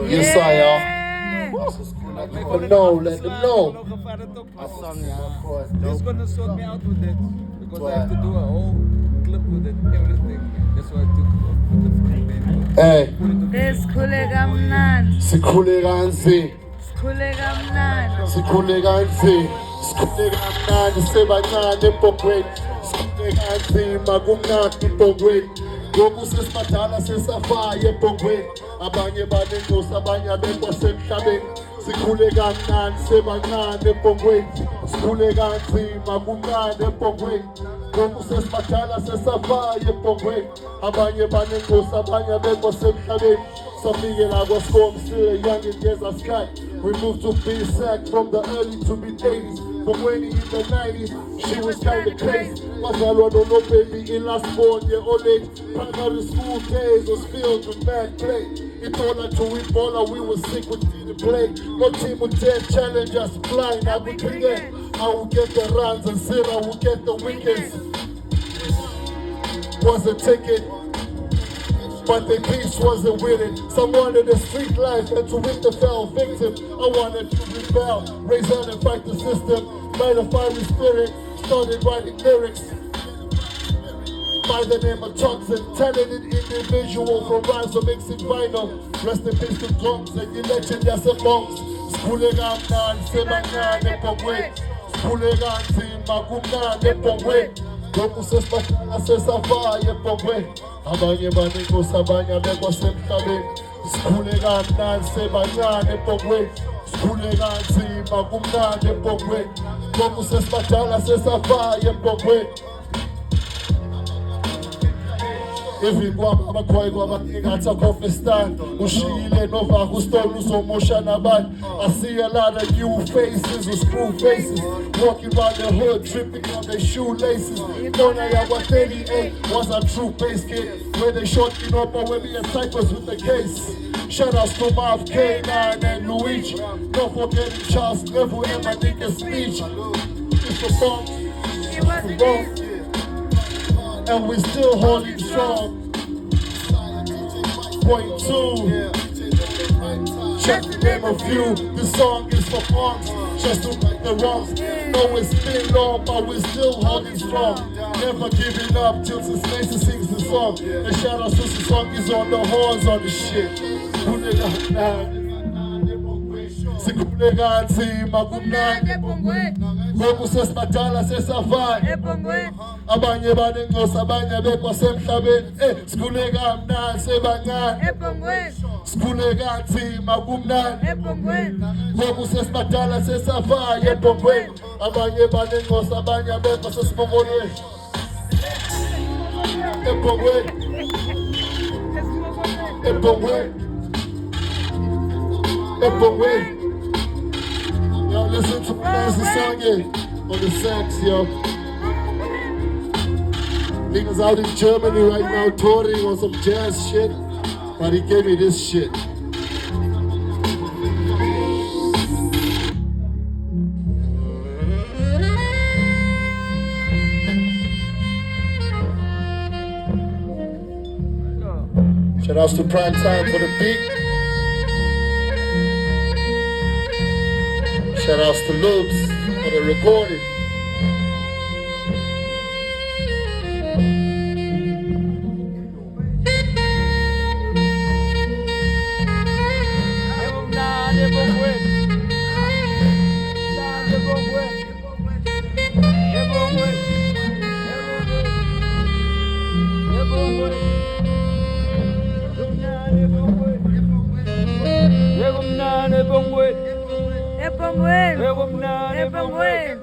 Yes, sire. Let them know. Let them know. He's gonna sort me out with it because I have to do a whole clip with it, everything. That's why I took off with the front name. Hey, Sikhule kamnandi. sikhule kanzi. Sikhule kamnandi. Sikhule kanzi. Sikhule kamnandi sebancane empongweni. Sikhule kanzima kumnandi empongweni. Ngoku sesibadala sesafaya empongweni. Abanye banengosi abanye abekwa semhlabeni. Sikhule kamnandi sebancane empongweni. Sikhule kanzima kumnandi empongweni. Ngoku sesibadala sesafaya empongweni. Abanye banengosi abanye abekwa semhlabeni. Something I was from still a young and yes I sky. We moved to B-Sack from the early to mid-80s. From when in the 90s, she was kinda crazy. Was I no baby in last born year old age. Primary school days was filled with bad play. It all like to Ebola, we were sick with the play. No team with 10 challengers flying, I would be there. I would get the runs and Zira would get the weekends. Was a ticket. But the peace wasn't winning. Some wanted a street life and to win the fell victim. I wanted to rebel, raise on and fight the system. Light a fiery spirit, started writing lyrics. By the name of Thompson, talented individual from rhymes of mixing vinyl. Rest in peace to drums and your legend as a monks. Schooling on nine, semangan, nepongwe. Schooling on team, magungan, nepongwe. Goku sesbakala sesafaya empongweni. Abanye banengosi abanye abekwa semhlabeni. Sikhule kamnandi sebancane empongweni. Sikhule kanzima kumnandi empongweni. Ngoku sesibadala sesafaya empongweni. Even kwaba abakhoyi kwabakingatha Kofistan. Ushiyile nova kustone uzomosha nabantu. I see a lot of new faces with screw faces. Walking around the hood, tripping on their shoelaces. Dona Yawa 38 was a true bass kid. Where they shot me up and when me and Cypress with the case. Shoutouts to Marv K9 and Luigi. Don't forget Charles Neville and my nigga's speech. It's a bomb. And we still holding strong. Point two. Check the name of you. This song is for punks. Just to right the wrongs. No, it's been long, but we're still holding strong. Never giving up till Mason sings the song. And shout out to the song is on the horns on the shit. Sikhule kanzima kumnandi empongweni. Ngoku sesibadala sesafaya empongweni. Abanye banengosi abanye abekwa semhlabeni. Sikhule kamnandi sebancane empongweni. Sikhule kanzima kumnandi empongweni. Ngoku sesibadala sesafaya empongweni. Abanye banengosi abanye abekwa sesibongolweni. Empongweni. Empongweni. Empongweni. Yo, listen to the song here on the sax, yo. Niggas out in Germany right now touring on some jazz shit, but he gave me this shit. Shout outs to Prime Time for the beat. Shout outs to Loops for the recording. Ebongweni.